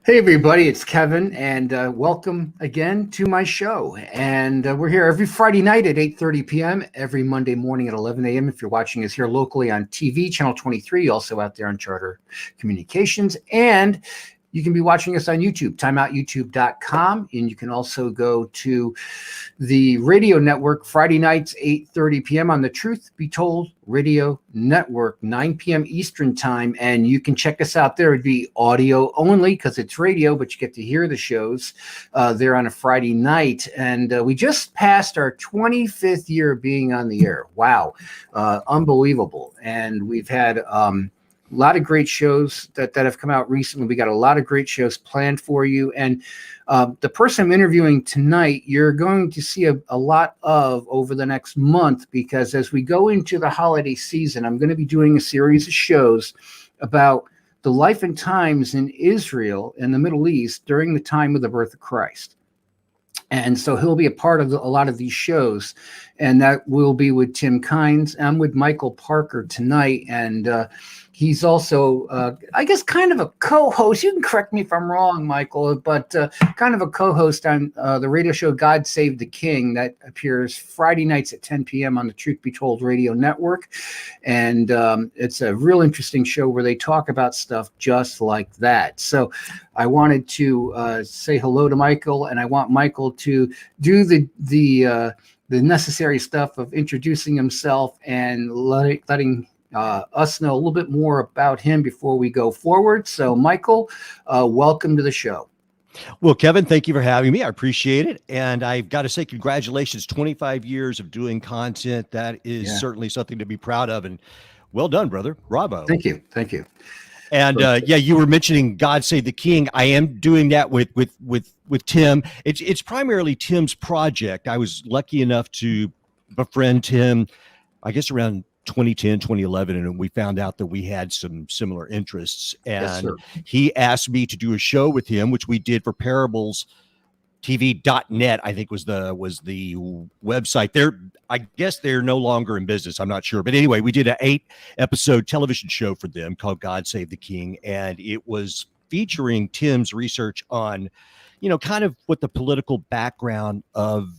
Hey everybody, it's Kevin, and welcome again to my show. And we're here every Friday night at 8:30 p.m., every Monday morning at 11 a.m. if you're watching us here locally on TV, Channel 23, also out there on Charter Communications. And you can be watching us on YouTube, timeoutyoutube.com. And you can also go to the radio network Friday nights, 8:30 p.m. on the Truth Be Told Radio Network, 9 p.m. Eastern Time. And you can check us out there. It'd be audio only because it's radio, but you get to hear the shows there on a Friday night. And we just passed our 25th year of being on the air. Wow. Unbelievable. And we've had a lot of great shows that have come out recently. We got a lot of great shows planned for you. And the person I'm interviewing tonight, you're going to see a lot of over the next month, because as we go into the holiday season, I'm going to be doing a series of shows about the life and times in Israel and the Middle East during the time of the birth of Christ. And so he'll be a part of a lot of these shows, and that will be with Tim Kynes. I'm with Michael Parker tonight, and he's also, I guess, kind of a co-host. You can correct me if I'm wrong, Michael, but kind of a co-host on the radio show God Save the King that appears Friday nights at 10 p.m. on the Truth Be Told Radio Network. And it's a real interesting show where they talk about stuff just like that. So I wanted to say hello to Michael, and I want Michael to do the necessary stuff of introducing himself and letting us know a little bit more about him before we go forward. So, Michael, welcome to the show. Well, Kevin, thank you for having me. I appreciate it. And I've got to say, congratulations, 25 years of doing content. That is certainly something to be proud of. And well done, brother. Bravo. Thank you. Thank you. And you were mentioning God Save the King. I am doing that with Tim. It's primarily Tim's project. I was lucky enough to befriend Tim, I guess, around 2010, 2011, and we found out that we had some similar interests. And he asked me to do a show with him, which we did for parablestv.net, I think was the website. I guess they're no longer in business. I'm not sure. But anyway, we did an 8-episode television show for them called God Save the King. And it was featuring Tim's research on, kind of what the political background of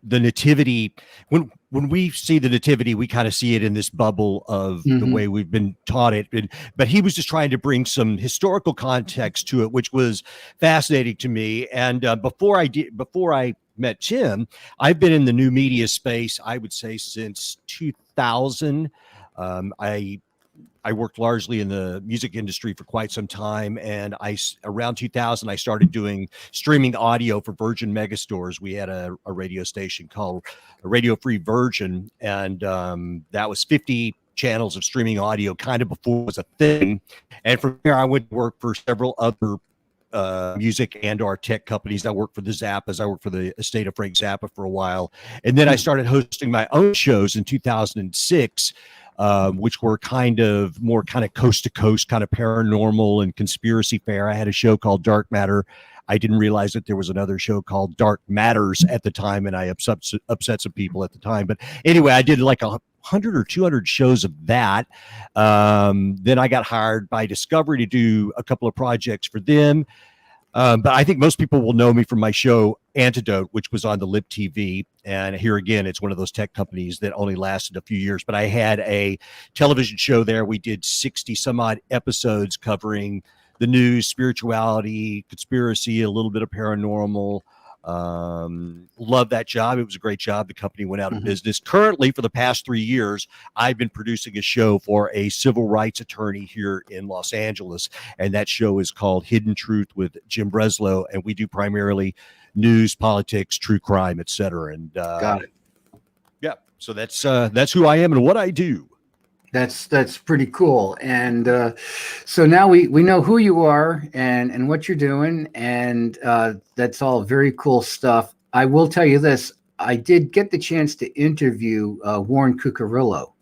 the nativity. When we see the nativity, we kind of see it in this bubble of the way we've been taught it. But he was just trying to bring some historical context to it, which was fascinating to me. And before I met Tim, I've been in the new media space, I would say, since 2000. I worked largely in the music industry for quite some time, and around 2000 I started doing streaming audio for Virgin Megastores. We had a radio station called Radio Free Virgin, and that was 50 channels of streaming audio, kind of before it was a thing. And from there, I went to work for several other music and or tech companies. I worked for the Zappas. I worked for the estate of Frank Zappa for a while, and then I started hosting my own shows in 2006. Which were kind of coast to coast, kind of paranormal and conspiracy fair. I had a show called Dark Matter. I didn't realize that there was another show called Dark Matters at the time, and I upset some people at the time. But anyway, I did like 100 or 200 shows of that. Then I got hired by Discovery to do a couple of projects for them. But I think most people will know me from my show Antidote, which was on the Lib TV. And here again, it's one of those tech companies that only lasted a few years. But I had a television show there. We did 60 some odd episodes covering the news, spirituality, conspiracy, a little bit of paranormal. Love that job. It was a great job. The company went out of business. Currently, for the past 3 years, I've been producing a show for a civil rights attorney here in Los Angeles, and that show is called Hidden Truth with Jim Breslow, and we do primarily news, politics, true crime, etc. And got it. Yeah, so that's who I am and what I do. That's pretty cool. And so now we know who you are and what you're doing, and that's all very cool stuff. I will tell you this. I did get the chance to interview Warren Cucurullo.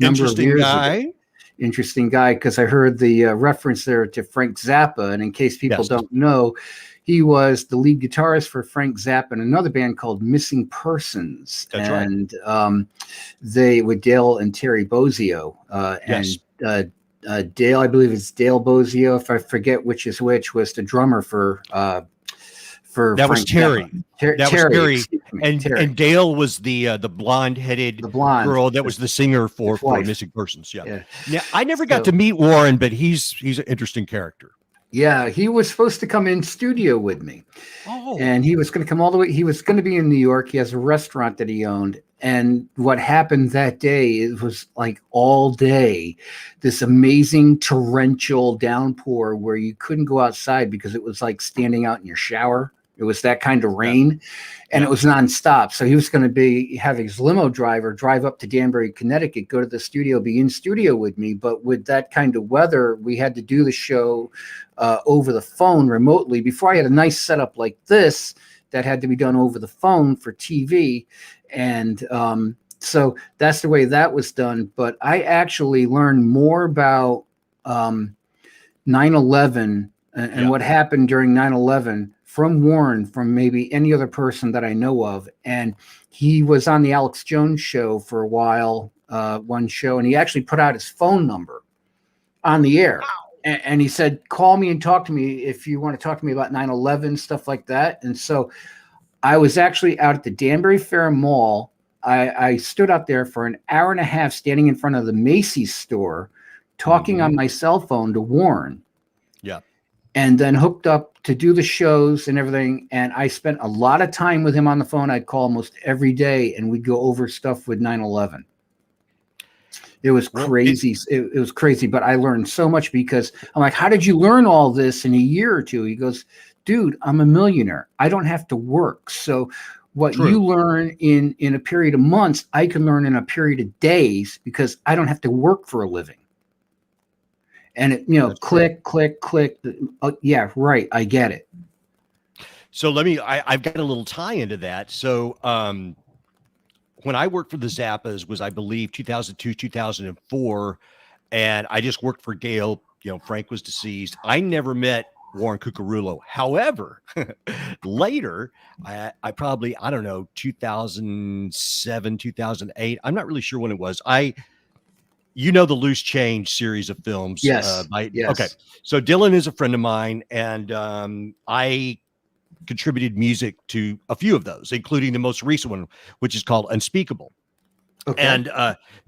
Interesting guy. Interesting guy, because I heard the reference there to Frank Zappa. And in case people don't know, he was the lead guitarist for Frank Zappa and another band called Missing Persons. That's right. They with Dale and Terry Bozzio. And Dale, I believe it's Dale Bozio, if I forget which is which, was the drummer for That was Frank Terry. Zappa. That was Terry, Terry, Terry, and Dale was the blonde-headed the blonde, girl that was the singer his for wife. Missing Persons. Yeah. Yeah. Now I never got So, to meet Warren, but he's an interesting character. yeah, he was supposed to come in studio with me. Oh, And he was going to come all the way. He was going to be in New York. He has a restaurant that he owned. And what happened that day, it was like all day, this amazing torrential downpour where you couldn't go outside because it was like standing out in your shower. It was that kind of yeah, rain, and yeah. it was nonstop. So he was going to be having his limo driver drive up to Danbury, Connecticut, go to the studio, be in studio with me. But with that kind of weather, we had to do the show over the phone remotely. Before, I had a nice setup like this that had to be done over the phone for TV. And so that's the way that was done. But I actually learned more about 9/11 and Yeah. what happened during 9/11 from Warren, from maybe any other person that I know of. And he was on the Alex Jones show for a while, one show, and he actually put out his phone number on the air. And he said, call me and talk to me if you want to talk to me about 9/11, stuff like that. And so I was actually out at the Danbury Fair Mall. I stood out there for an hour and a half standing in front of the Macy's store, talking on my cell phone to Warren. Yeah. And then hooked up to do the shows and everything. And I spent a lot of time with him on the phone. I'd call almost every day, and we'd go over stuff with 9/11. It was crazy. It was crazy, but I learned so much because I'm like, how did you learn all this in a year or two? He goes, dude, I'm a millionaire. I don't have to work. So what you learn in a period of months, I can learn in a period of days because I don't have to work for a living. And it, click. Oh, yeah, right. I get it. So I've got a little tie into that. So when I worked for the Zappas was, I believe, 2002, 2004. And I just worked for Gail. Frank was deceased. I never met Warren Cucurullo. However, later, I probably, I don't know, 2007, 2008. I'm not really sure when it was. The Loose Change series of films. Yes. Yes. Okay. So Dylan is a friend of mine, and I contributed music to a few of those, including the most recent one, which is called Unspeakable. Okay. And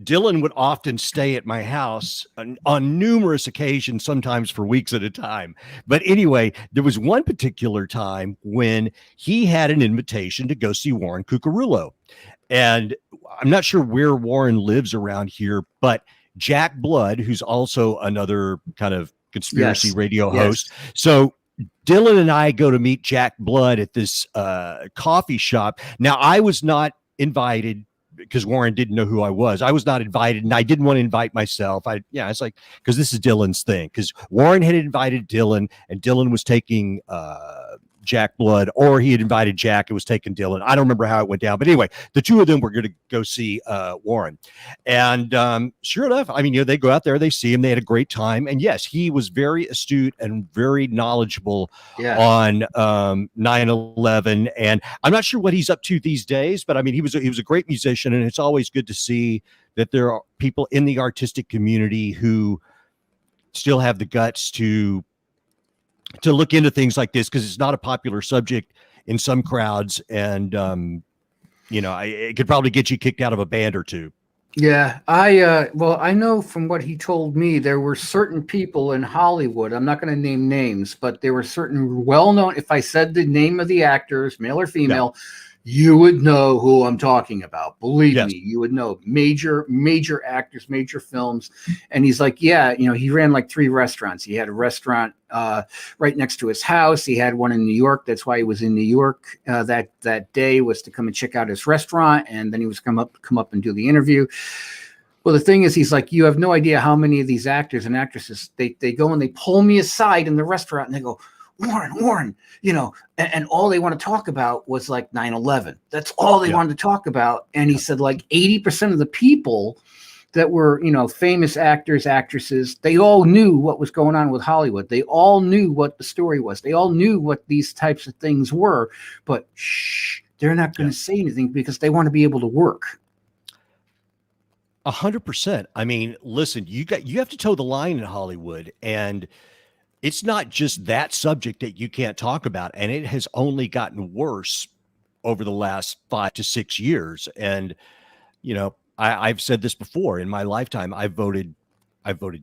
Dylan would often stay at my house on numerous occasions, sometimes for weeks at a time. But anyway, there was one particular time when he had an invitation to go see Warren Cucurullo. And I'm not sure where Warren lives around here, but Jack Blood, who's also another kind of conspiracy radio host. So Dylan and I go to meet Jack Blood at this coffee shop. Now, I was not invited because Warren didn't know who I was. I was not invited, and I didn't want to invite myself. It's like, because this is Dylan's thing, because Warren had invited Dylan, and Dylan was taking Jack Blood, or he had invited Jack and was taking Dylan. I don't remember how it went down, but anyway, the two of them were going to go see Warren. And sure enough, they go out there, they see him, they had a great time. And yes, he was very astute and very knowledgeable on 9/11. And I'm not sure what he's up to these days, but he was a great musician, and it's always good to see that there are people in the artistic community who still have the guts to look into things like this, because it's not a popular subject in some crowds, and it could probably get you kicked out of a band or two. Yeah, I know from what he told me, there were certain people in Hollywood, I'm not going to name names, but there were certain well-known, if I said the name of the actors, male or female, you would know who I'm talking about. Believe me, you would know. Major actors, major films. And he's like, he ran like 3 restaurants. He had a restaurant right next to his house. He had one in New York. That's why he was in New York that day, was to come and check out his restaurant. And then he was come up and do the interview. Well, the thing is, he's like, you have no idea how many of these actors and actresses, they go and they pull me aside in the restaurant and they go, Warren, and all they want to talk about was like 9/11. That's all they wanted to talk about. And he said like 80% of the people that were, famous actors, actresses, they all knew what was going on with Hollywood. They all knew what the story was. They all knew what these types of things were, but they're not going to say anything because they want to be able to work. 100%. I mean, listen, you have to toe the line in Hollywood, and it's not just that subject that you can't talk about, and it has only gotten worse over the last 5 to 6 years. And I've said this before in my lifetime. I voted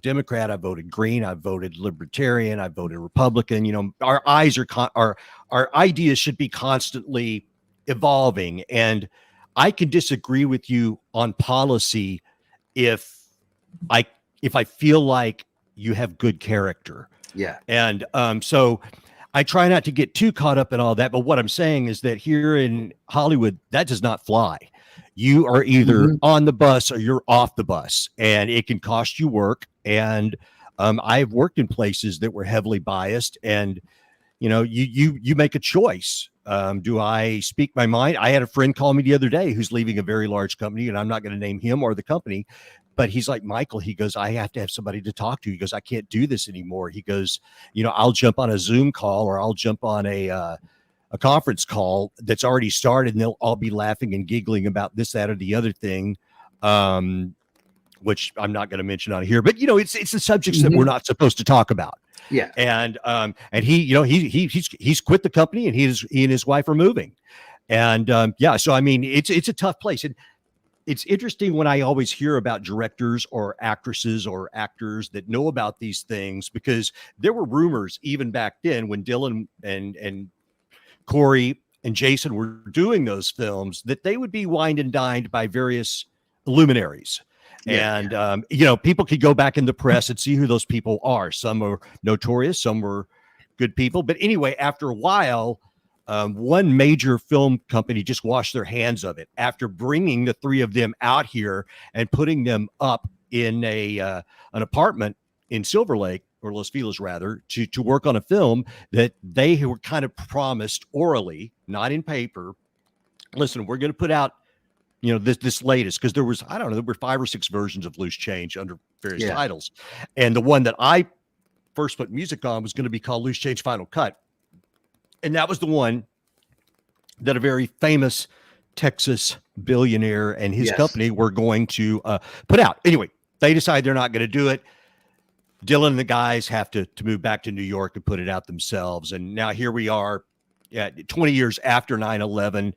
Democrat, I voted Green, I voted Libertarian, I voted Republican. Our our ideas should be constantly evolving, and I can disagree with you on policy if I if I feel like you have good character. Yeah. And so I try not to get too caught up in all that. But what I'm saying is that here in Hollywood, that does not fly. You are either on the bus or you're off the bus, and it can cost you work. And I've worked in places that were heavily biased, and you make a choice. Do I speak my mind? I had a friend call me the other day who's leaving a very large company, and I'm not going to name him or the company, but he's like, Michael, he goes, I have to have somebody to talk to. He goes, I can't do this anymore. He goes, I'll jump on a Zoom call, or I'll jump on a conference call that's already started, and they'll all be laughing and giggling about this, that, or the other thing, which I'm not going to mention on here. But it's the subjects that we're not supposed to talk about. Yeah. And he's quit the company, and he and his wife are moving. And so I mean, it's a tough place. And it's interesting when I always hear about directors or actresses or actors that know about these things, because there were rumors even back then when Dylan and Corey and Jason were doing those films that they would be wined and dined by various luminaries. Yeah. And, people could go back in the press and see who those people are. Some are notorious, some were good people. But anyway, after a while, one major film company just washed their hands of it after bringing the three of them out here and putting them up in an apartment in Silver Lake, or Los Feliz rather, to work on a film that they were kind of promised orally, not in paper. Listen, we're going to put out, this latest, because there were 5 or 6 versions of Loose Change under various titles. And the one that I first put music on was going to be called Loose Change Final Cut. And that was the one that a very famous Texas billionaire and his company were going to put out. Anyway, they decide they're not going to do it. Dylan and the guys have to move back to New York and put it out themselves. And now here we are, 20 years after 9/11.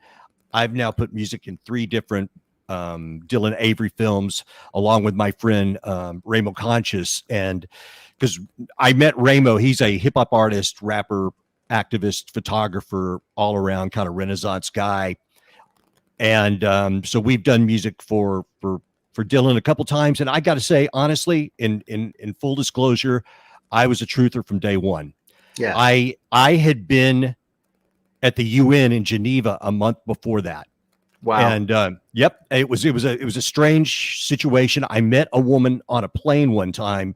I've now put music in 3 different Dylan Avery films, along with my friend Ramo Conscious. And because I met Ramo, he's a hip hop artist, rapper, activist, photographer, all around kind of Renaissance guy. And so we've done music for Dylan a couple times. And I got to say, honestly, in full disclosure, I was a truther from day one. Yeah. I had been at the UN in Geneva a month before that. Wow. And it was a strange situation. I met a woman on a plane one time.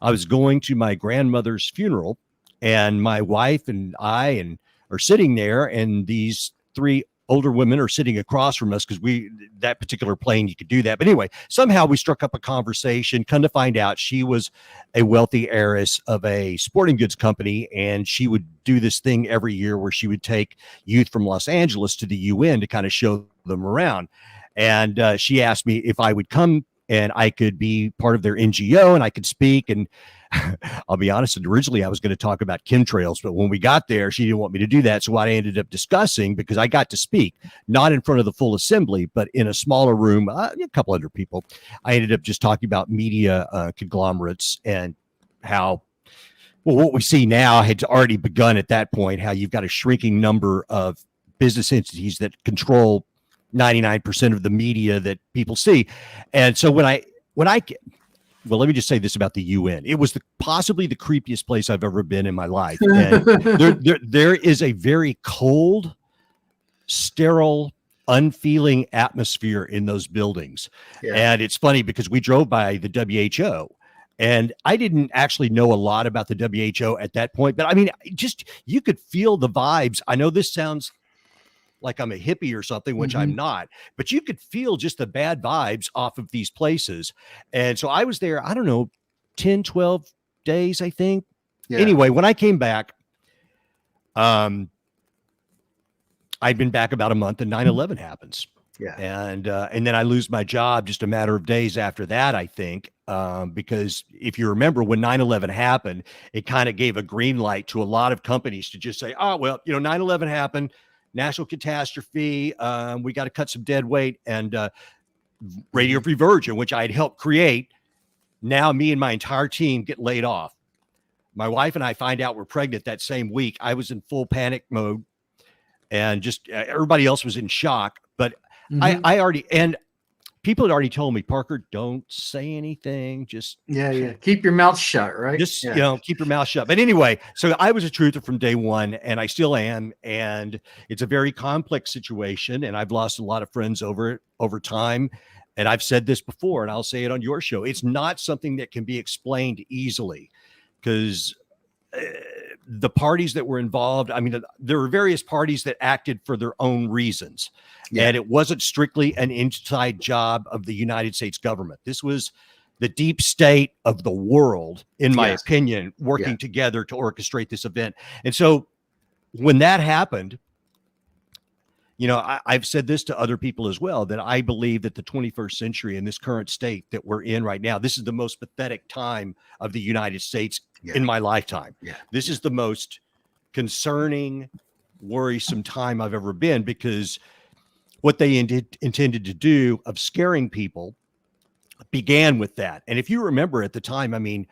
I was going to my grandmother's funeral, and my wife and I are sitting there, and these 3 older women are sitting across from us, because that particular plane, you could do that. But anyway, somehow we struck up a conversation. Come to find out, she was a wealthy heiress of a sporting goods company, and she would do this thing every year where she would take youth from Los Angeles to the UN to kind of show them around. And she asked me if I would come and I could be part of their NGO and I could speak. And I'll be honest, originally I was going to talk about chemtrails, but when we got there, she didn't want me to do that. So what I ended up discussing, because I got to speak, not in front of the full assembly, but in a smaller room, a couple hundred people, I ended up just talking about media conglomerates and how, well, what we see now had already begun at that point, how you've got a shrinking number of business entities that control 99% of the media that people see. And so well, let me just say this about the UN. It was possibly the creepiest place I've ever been in my life. And there is a very cold, sterile, unfeeling atmosphere in those buildings. Yeah. And it's funny because we drove by the WHO, and I didn't actually know a lot about the WHO at that point, but I mean, just, you could feel the vibes. I know this sounds like I'm a hippie or something, which I'm not, but you could feel just the bad vibes off of these places. And so I was there, I don't know, 10, 12 days, I think. Yeah. Anyway, when I came back, I'd been back about a month, and 9/11 happens. Yeah. And then I lose my job just a matter of days after that, I think, because if you remember when 9/11 happened, it kind of gave a green light to a lot of companies to just say, oh, well, 9/11 happened, national catastrophe. We got to cut some dead weight. And Radio Free Virgin, which I had helped create, now me and my entire team get laid off. My wife and I find out we're pregnant that same week. I was in full panic mode, and just everybody else was in shock. But I already, and people had already told me, Parker, don't say anything. Just keep your mouth shut, right? Just keep your mouth shut. But anyway, so I was a truther from day one, and I still am. And it's a very complex situation, and I've lost a lot of friends over time. And I've said this before, and I'll say it on your show. It's not something that can be explained easily, because the parties that were involved, I mean, there were various parties that acted for their own reasons. Yeah. And it wasn't strictly an inside job of the United States government. This was the deep state of the world, in my opinion, working together to orchestrate this event. And so when that happened, I've said this to other people as well, that I believe that the 21st century in this current state that we're in right now, this is the most pathetic time of the United States in my lifetime. Yeah. This is the most concerning, worrisome time I've ever been, because what they intended to do of scaring people began with that. And if you remember at the time, I mean,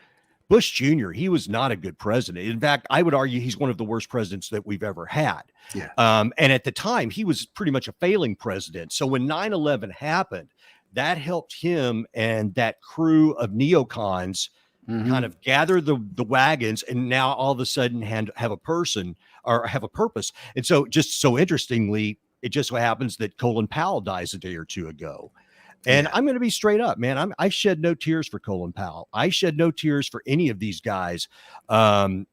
Bush Jr., he was not a good president. In fact, I would argue he's one of the worst presidents that we've ever had. Yeah. And at the time, he was pretty much a failing president. So when 9/11 happened, that helped him and that crew of neocons kind of gather the wagons, and now all of a sudden have a person or have a purpose. And so, just so interestingly, it just so happens that Colin Powell dies a day or two ago. And I'm going to be straight up, man. I shed no tears for Colin Powell. I shed no tears for any of these guys. Rumsfeld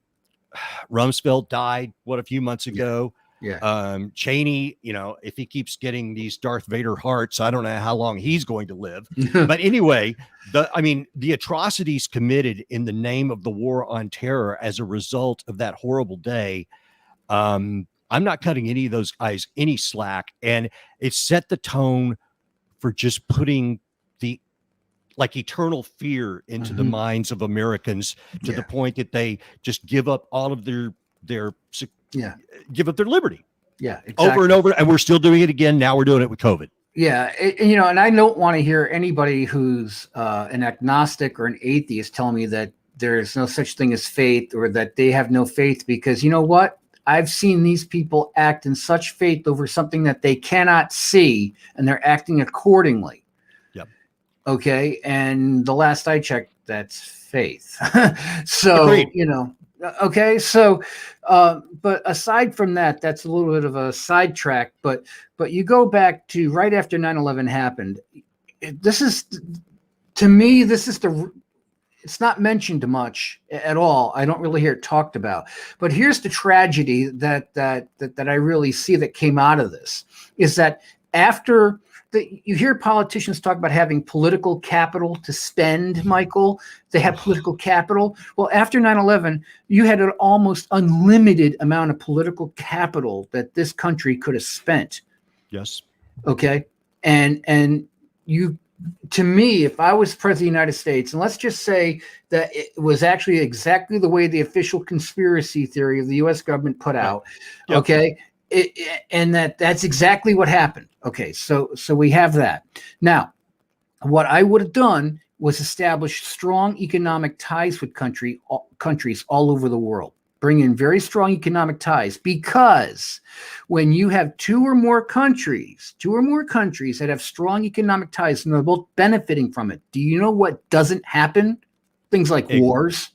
died, a few months ago. Yeah. Cheney, if he keeps getting these Darth Vader hearts, I don't know how long he's going to live. But anyway, the atrocities committed in the name of the war on terror as a result of that horrible day. I'm not cutting any of those guys any slack. And it set the tone for just putting the eternal fear into the minds of Americans to the point that they just give up all of their give up their liberty. Yeah, exactly. Over and over. And we're still doing it again. Now we're doing it with COVID. Yeah. And I don't want to hear anybody who's an agnostic or an atheist tell me that there's no such thing as faith, or that they have no faith, because you know what? I've seen these people act in such faith over something that they cannot see, and they're acting accordingly. Yep. Okay. And the last I checked, that's faith. So, agreed. Okay. So, but aside from that, that's a little bit of a sidetrack, but you go back to right after 9/11 happened. To me, it's not mentioned much at all. I don't really hear it talked about. But here's the tragedy that I really see that came out of this, is that after you hear politicians talk about having political capital to spend, Michael. They have political capital. Well, after 9/11, you had an almost unlimited amount of political capital that this country could have spent. Yes. Okay. And you, to me, if I was president of the United States, and let's just say that it was actually exactly the way the official conspiracy theory of the U.S. government put out, yep. Okay, and that's exactly what happened. Okay, so we have that. Now, what I would have done was establish strong economic ties with countries all over the world. Bring in very strong economic ties, because when you have two or more countries that have strong economic ties and they're both benefiting from it, do you know what doesn't happen? Things like wars.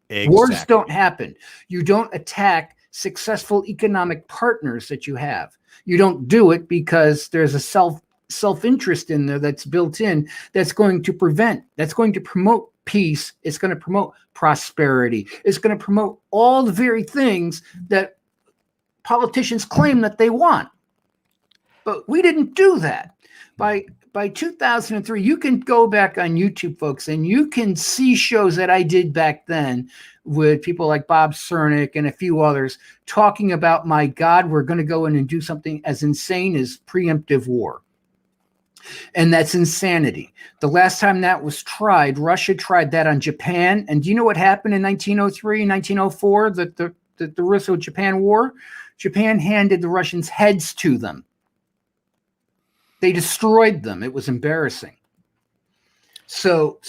Exactly. Wars don't happen. You don't attack successful economic partners that you have. You don't do it because there's a self-interest in there that's built in, that's going to promote peace. It's going to promote prosperity. It's going to promote all the very things that politicians claim that they want. But we didn't do that. By 2003, you can go back on YouTube, folks, and you can see shows that I did back then with people like Bob Cernick and a few others talking about, my God, we're going to go in and do something as insane as preemptive war. And that's insanity. The last time that was tried, Russia tried that on Japan. And do you know what happened in 1903, 1904, the Russo-Japan War? Japan handed the Russians heads to them. They destroyed them. It was embarrassing. So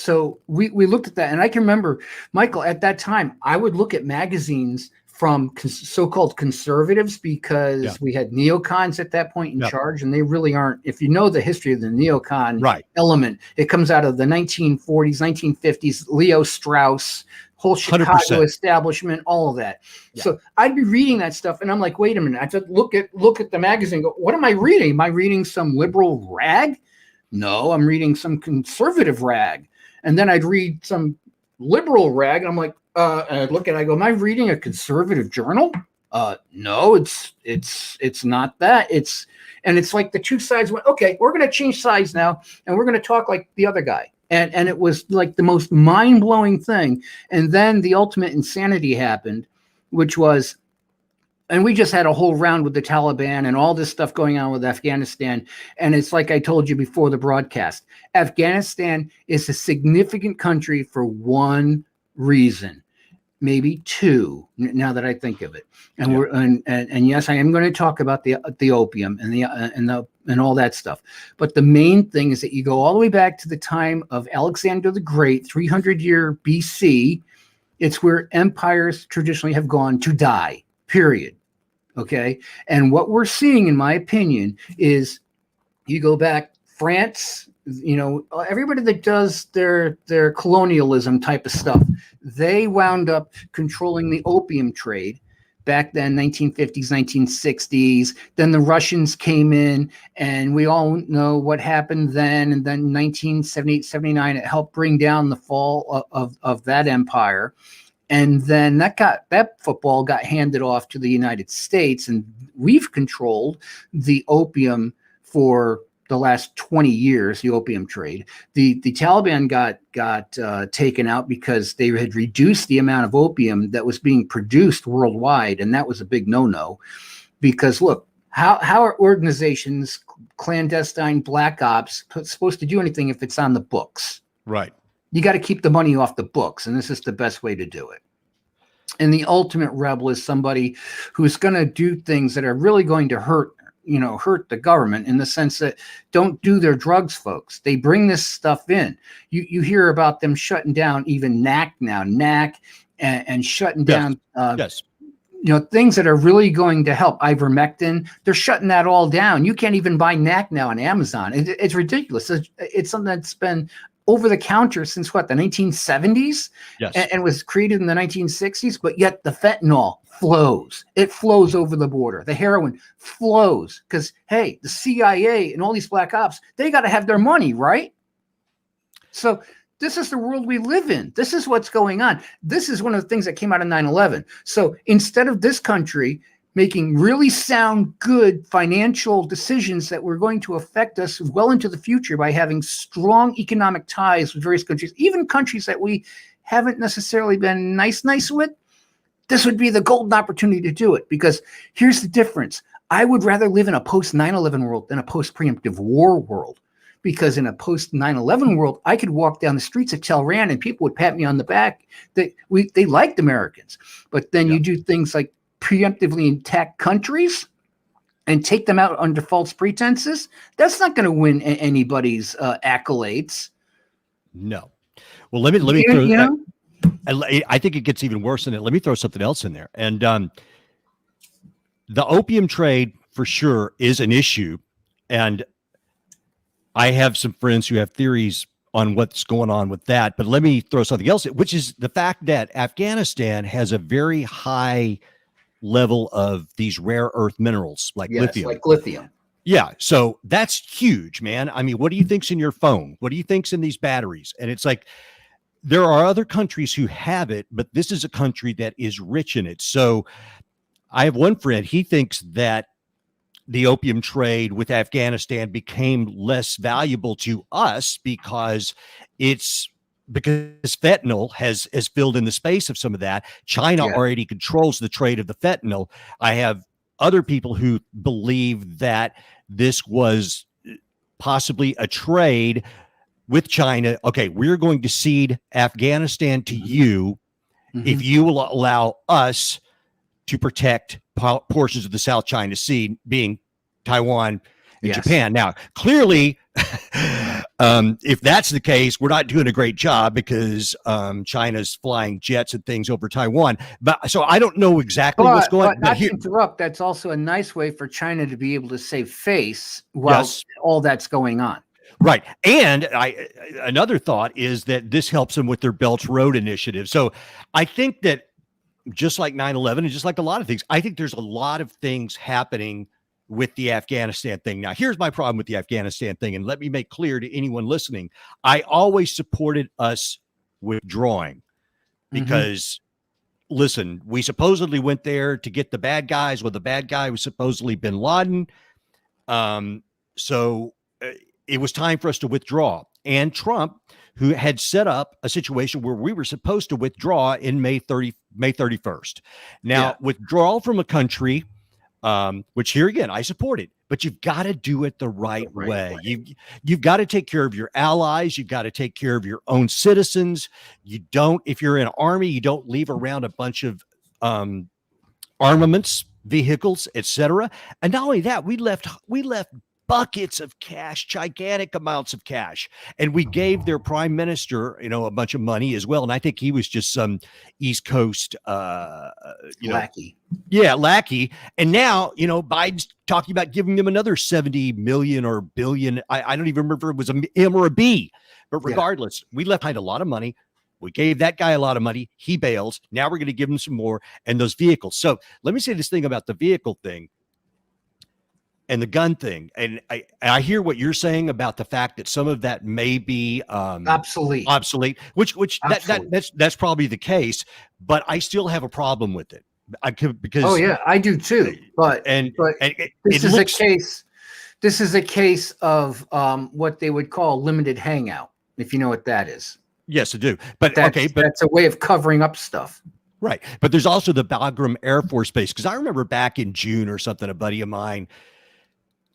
we looked at that. And I can remember, Michael, at that time, I would look at magazines from so-called conservatives because we had neocons at that point in charge, and they really aren't. If you know the history of the neocon element, it comes out of the 1940s, 1950s, Leo Strauss, whole Chicago 100%. establishment, all of that. So I'd be reading that stuff, and I'm like, wait a minute. I just look at the magazine. Go, what am I reading? Am I reading some liberal rag? No, I'm reading some conservative rag. And then I'd read some liberal rag, and I'm like, and I look at it, I go, am I reading a conservative journal? No, it's not that. It's like the two sides went, okay, we're going to change sides now, and we're going to talk like the other guy. And it was like the most mind-blowing thing. And then the ultimate insanity happened, which was, and we just had a whole round with the Taliban and all this stuff going on with Afghanistan. And it's like I told you before the broadcast, Afghanistan is a significant country for one reason, maybe two, now that I think of it. And we're and yes, I am going to talk about the opium and all that stuff. But the main thing is that you go all the way back to the time of Alexander the Great, 300-year BC. It's where empires traditionally have gone to die, period. Okay. And what we're seeing, in my opinion, is you go back, France, everybody that does their colonialism type of stuff, they wound up controlling the opium trade back then, 1950s, 1960s. Then the Russians came in, and we all know what happened then. And then 1978, 79, it helped bring down the fall of that empire. And then that football got handed off to the United States, and we've controlled the opium for the last 20 years, the opium trade. The Taliban got taken out because they had reduced the amount of opium that was being produced worldwide, and that was a big no-no. Because look, how are organizations, clandestine black ops, supposed to do anything if it's on the books? Right. You got to keep the money off the books, and this is the best way to do it. And the ultimate rebel is somebody who's going to do things that are really going to hurt the government, in the sense that don't do their drugs, folks. They bring this stuff in. You hear about them shutting down even NAC now, and shutting down things that are really going to help. Ivermectin, they're shutting that all down. You can't even buy NAC now on Amazon. It's ridiculous. It's something that's been over the counter since the 1970s, and was created in the 1960s, but yet the fentanyl flows. It flows over the border. The heroin flows because, hey, the CIA and all these black ops, they got to have their money, right? So this is the world we live in. This is what's going on. This is one of the things that came out of 9/11. So instead of this country making really sound, good financial decisions that were going to affect us well into the future by having strong economic ties with various countries, even countries that we haven't necessarily been nice with, this would be the golden opportunity to do it. Because here's the difference. I would rather live in a post-9/11 world than a post-preemptive war world. Because in a post-9/11 world, I could walk down the streets of Tehran and people would pat me on the back. They liked Americans. But then you do things like preemptively attack countries and take them out under false pretenses. That's not going to win anybody's accolades. No. Well, let me throw that. I think it gets even worse than it. Let me throw something else in there. And the opium trade, for sure, is an issue. And I have some friends who have theories on what's going on with that. But let me throw something else, which is the fact that Afghanistan has a very high level of these rare earth minerals like lithium. Yeah. So that's huge, man. I mean, what do you think's in your phone? What do you think's in these batteries? And it's like, there are other countries who have it, but this is a country that is rich in it. So I have one friend, he thinks that the opium trade with Afghanistan became less valuable to us because fentanyl has filled in the space of some of that. China already controls the trade of the fentanyl. I have other people who believe that this was possibly a trade with China. Okay, we're going to cede Afghanistan to you if you will allow us to protect portions of the South China Sea, being Taiwan and Japan. Now, clearly, if that's the case, we're not doing a great job because China's flying jets and things over Taiwan. But so I don't know exactly what's going on. But not to interrupt, that's also a nice way for China to be able to save face while all that's going on. Right. And another thought is that this helps them with their Belt Road initiative. So I think that just like 9/11 and just like a lot of things, I think there's a lot of things happening with the Afghanistan thing. Now, here's my problem with the Afghanistan thing. And let me make clear to anyone listening, I always supported us withdrawing because listen, we supposedly went there to get the bad guys. Well, the bad guy was supposedly bin Laden. So it was time for us to withdraw. And Trump, who had set up a situation where we were supposed to withdraw in May 31st. Now, withdrawal from a country, which here again, I support it, but you've got to do it the right way. You've got to take care of your allies. You've got to take care of your own citizens. You don't, if you're in an army, you don't leave around a bunch of armaments, vehicles, etc. And not only that, we left buckets of cash, gigantic amounts of cash. And we gave their prime minister, a bunch of money as well. And I think he was just some East Coast, lackey. Lackey. And now, Biden's talking about giving them another 70 million or billion. I don't even remember if it was a M or a B, but regardless, we left behind a lot of money. We gave that guy a lot of money. He bails. Now we're going to give him some more and those vehicles. So let me say this thing about the vehicle thing and the gun thing. And I hear what you're saying about the fact that some of that may be obsolete, which that's probably the case, but I still have a problem with it. Because I do too. But this is a case of what they would call limited hangout, if you know what that is. Yes, I do. But that's a way of covering up stuff. Right. But there's also the Bagram Air Force Base, because I remember back in June or something, a buddy of mine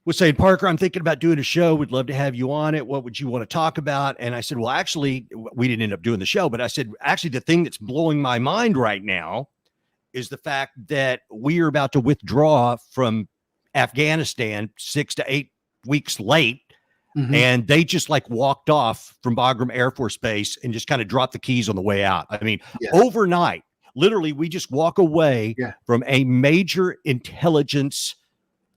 was saying, Parker, I'm thinking about doing a show. We'd love to have you on it. What would you want to talk about? And I said, well, actually, we didn't end up doing the show, but I said, actually, the thing that's blowing my mind right now is the fact that we are about to withdraw from Afghanistan 6 to 8 weeks late. And they just walked off from Bagram Air Force Base and just kind of dropped the keys on the way out. I mean, overnight, literally, we just walk away from a major intelligence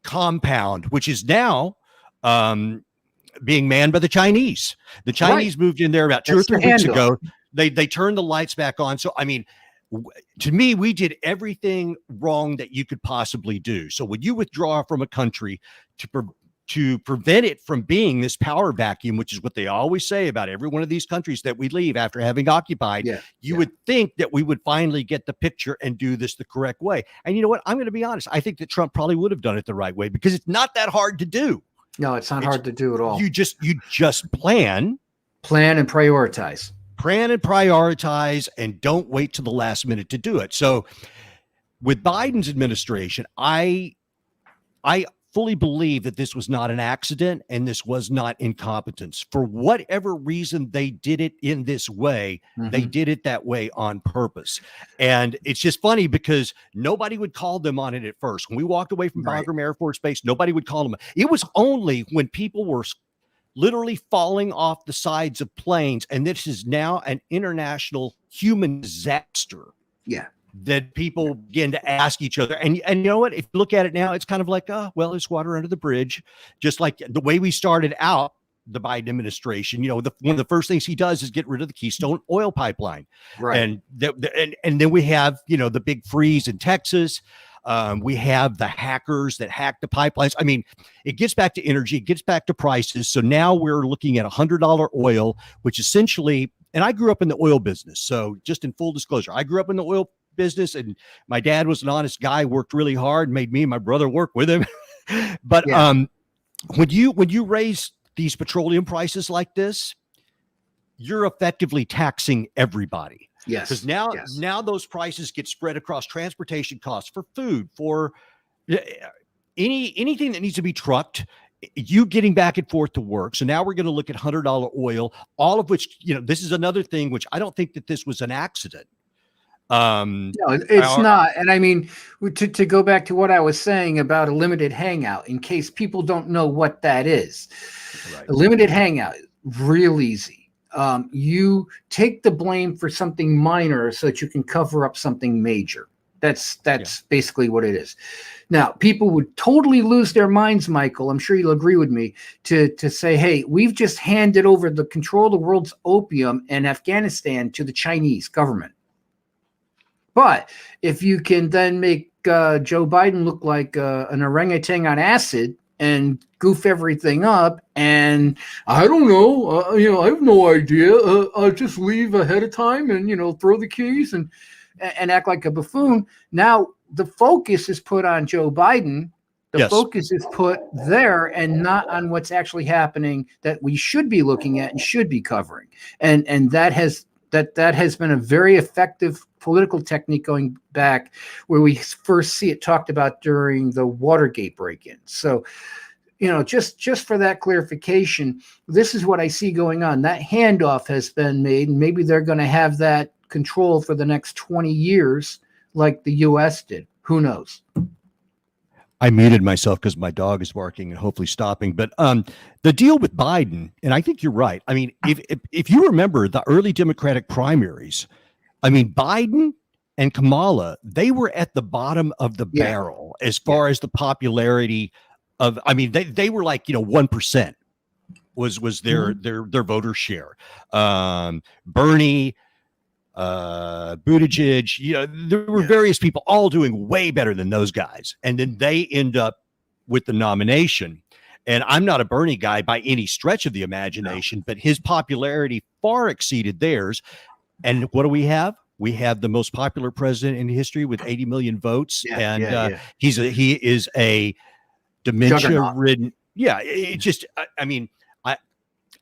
compound, which is now being manned by the Chinese. The Chinese moved in there about 2 or 3 weeks ago. They turned the lights back on. So, I mean, to me, we did everything wrong that you could possibly do. So when you withdraw from a country to prevent it from being this power vacuum, which is what they always say about every one of these countries that we leave after having occupied, you would think that we would finally get the picture and do this the correct way. And you know what? I'm going to be honest. I think that Trump probably would have done it the right way because it's not that hard to do. No, it's not hard to do at all. You just plan and prioritize. And don't wait till the last minute to do it. So with Biden's administration, I fully believe that this was not an accident and this was not incompetence. For whatever reason they did it in this way, they did it that way on purpose. And it's just funny because nobody would call them on it at first. When we walked away from Bagram Air Force Base, nobody would call them. It was only when people were literally falling off the sides of planes, and this is now an international human disaster. That people begin to ask each other. And you know what? If you look at it now, it's kind of like, well, there's water under the bridge. Just like the way we started out the Biden administration, one of the first things he does is get rid of the Keystone oil pipeline. And then we have, the big freeze in Texas. We have the hackers that hack the pipelines. I mean, it gets back to energy, it gets back to prices. So now we're looking at $100 oil, which essentially, and I grew up in the oil business. So just in full disclosure, I grew up in the oil business and my dad was an honest guy, worked really hard, made me and my brother work with him. But when you raise these petroleum prices like this, you're effectively taxing everybody. Because now those prices get spread across transportation costs for food, for anything that needs to be trucked you getting back and forth to work. So now we're going to look at $100 oil, all of which, this is another thing, which I don't think that this was an accident. No, it's not. And I mean, to go back to what I was saying about a limited hangout, in case people don't know what that is. Right. A limited hangout, real easy. You take the blame for something minor so that you can cover up something major. That's basically what it is. Now, people would totally lose their minds, Michael. I'm sure you'll agree with me to say, hey, we've just handed over the control of the world's opium and Afghanistan to the Chinese government. But if you can then make Joe Biden look like an orangutan on acid and goof everything up, and I don't know, I have no idea. I'll just leave ahead of time and, throw the keys and act like a buffoon. Now the focus is put on Joe Biden. The focus is put there and not on what's actually happening that we should be looking at and should be covering. And that has been a very effective political technique going back, where we first see it talked about during the Watergate break-in. So, just for that clarification, this is what I see going on. That handoff has been made, and maybe they're going to have that control for the next 20 years like the U.S. did. Who knows? I muted myself because my dog is barking and hopefully stopping. But the deal with Biden, and I think you're right. I mean, if you remember the early Democratic primaries, I mean, Biden and Kamala, they were at the bottom of the barrel as far as the popularity of. I mean, they were like 1% was their voter share. Bernie, Buttigieg, there were various people all doing way better than those guys. And then they end up with the nomination. And I'm not a Bernie guy by any stretch of the imagination, but his popularity far exceeded theirs. And what do we have? We have the most popular president in history with 80 million votes. He is a dementia-ridden. Yeah, it just, I mean,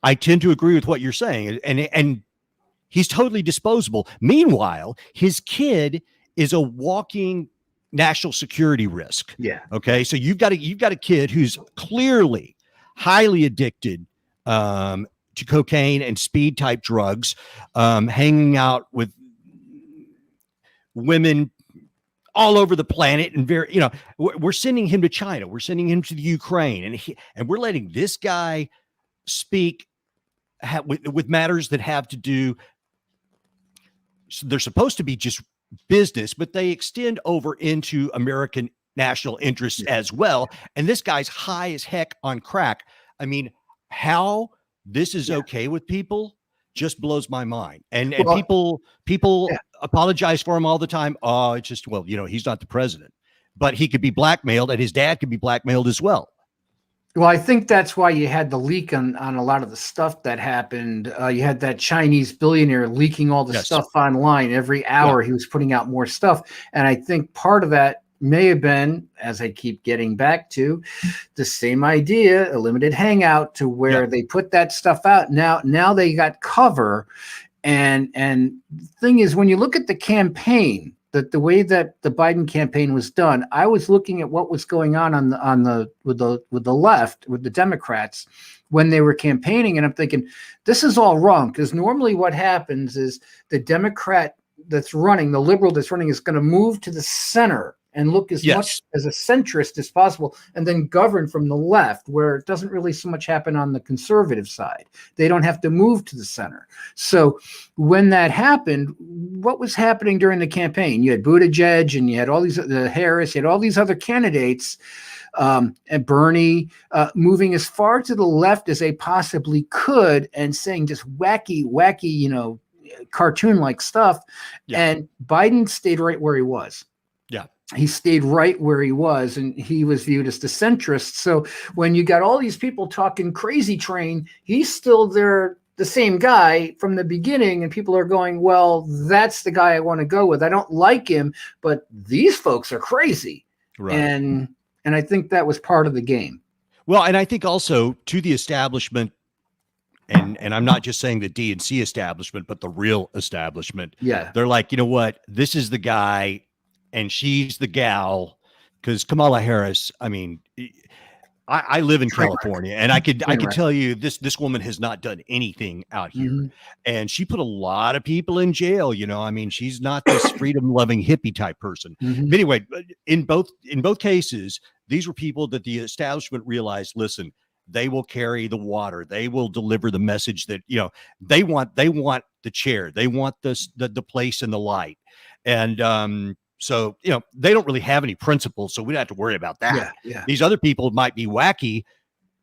I tend to agree with what you're saying. And he's totally disposable. Meanwhile, his kid is a walking national security risk. Yeah. Okay. So you've got a kid who's clearly highly addicted to cocaine and speed type drugs, hanging out with women all over the planet, and we're sending him to China, we're sending him to the Ukraine, and we're letting this guy speak with matters that have to do. So they're supposed to be just business, but they extend over into American national interests as well. And this guy's high as heck on crack. I mean, how this is okay with people just blows my mind. And people apologize for him all the time. Oh, it's just, he's not the president, but he could be blackmailed, and his dad could be blackmailed as well. Well, I think that's why you had the leak on a lot of the stuff that happened. You had that Chinese billionaire leaking all the stuff online. Every hour he was putting out more stuff. And I think part of that may have been, as I keep getting back to, the same idea, a limited hangout to where they put that stuff out. Now they got cover. And the thing is, when you look at the campaign, the way that the Biden campaign was done, I was looking at what was going on with the left, with the Democrats when they were campaigning, and I'm thinking, this is all wrong, because normally what happens is the Democrat that's running, the liberal that's running, is going to move to the center and look as much as a centrist as possible, and then govern from the left, where it doesn't really so much happen on the conservative side. They don't have to move to the center. So when that happened, what was happening during the campaign? You had Buttigieg, and you had all these, Harris, you had all these other candidates, and Bernie, moving as far to the left as they possibly could, and saying just wacky, cartoon-like stuff. And Biden stayed right where he was. He stayed right where he was, and he was viewed as the centrist. So when you got all these people talking crazy train, he's still there, the same guy from the beginning, and people are going, well, that's the guy I want to go with. I don't like him, but these folks are crazy. Right. And I think that was part of the game. Well, and I think also to the establishment, and I'm not just saying the DNC establishment, but the real establishment. Yeah. They're like, you know what? This is the guy, and she's the gal, because Kamala Harris, I mean, I live in Train wreck. California, and I could Train wreck. tell you this woman has not done anything out here, Mhm. and she put a lot of people in jail. I mean, she's not this freedom loving hippie type person. Mhm. But anyway, in both cases, these were people that the establishment realized. Listen, they will carry the water. They will deliver the message that they want. They want the chair. They want the place and the light, and so, they don't really have any principles, so we don't have to worry about that. Yeah, yeah. These other people might be wacky,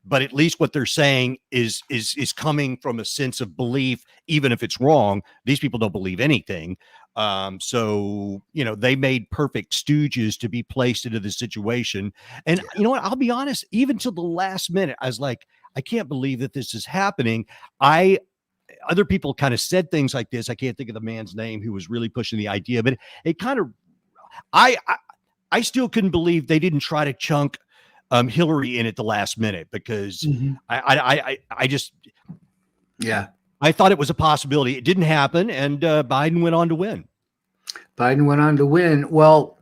but at least what they're saying is coming from a sense of belief, even if it's wrong. These people don't believe anything. So, they made perfect stooges to be placed into this situation. And you know what? I'll be honest, even till the last minute, I was like, I can't believe that this is happening. Other people kind of said things like this. I can't think of the man's name who was really pushing the idea, but it kind of, I still couldn't believe they didn't try to chunk Hillary in at the last minute, because Mhm. I just Yeah. I thought it was a possibility. It didn't happen, and Biden went on to win. Biden went on to win. Well,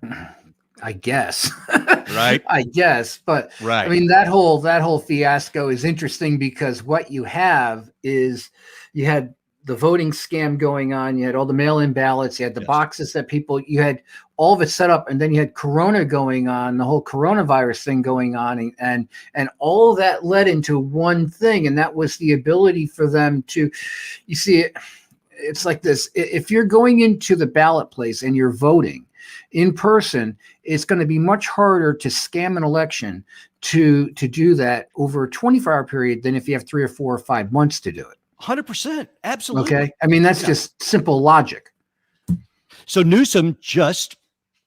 I guess. Right. I guess. But Right. I mean, that whole fiasco is interesting, because what you have is you had the voting scam going on. You had all the mail-in ballots. You had the Yes. boxes that you had all of it set up, and then you had Corona going on, the whole coronavirus thing going on, and all that led into one thing, and that was the ability for them to, you see, it's like this: if you're going into the ballot place and you're voting in person, it's going to be much harder to scam an election to do that over a 24-hour period than if you have 3 or 4 or 5 months to do it. 100%. Absolutely. Okay. I mean, that's just simple logic. So Newsom, just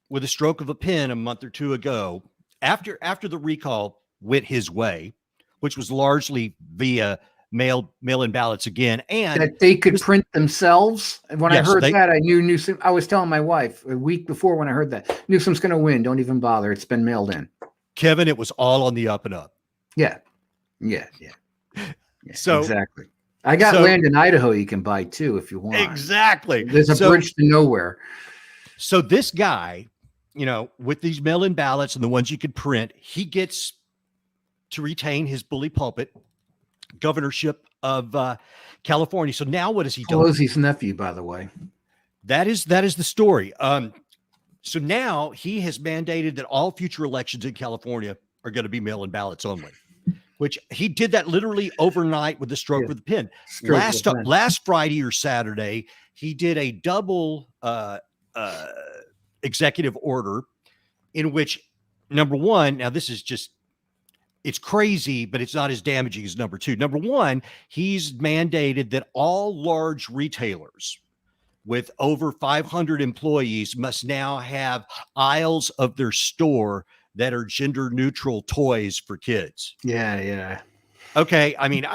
with a stroke of a pen a month or two ago, after the recall went his way, which was largely via mail-in ballots again, and that they could print themselves. And when Yes, I heard that, I knew Newsom. I was telling my wife a week before when I heard that Newsom's going to win. Don't even bother. It's been mailed in. Kevin, it was all on the up and up. Yeah. So exactly. I got land in Idaho you can buy too if you want. Exactly. There's a bridge to nowhere. So this guy, with these mail-in ballots and the ones you could print, he gets to retain his bully pulpit governorship of California. So now what has he done? Pelosi's nephew, by the way. That is the story. So now he has mandated that all future elections in California are going to be mail-in ballots only, which he did that literally overnight with the stroke of the pen. Last Friday or Saturday, he did a double executive order in which, number one, now this is just, it's crazy, but it's not as damaging as number two. Number one, he's mandated that all large retailers with over 500 employees must now have aisles of their store that are gender neutral toys for kids. Yeah. Okay. I mean,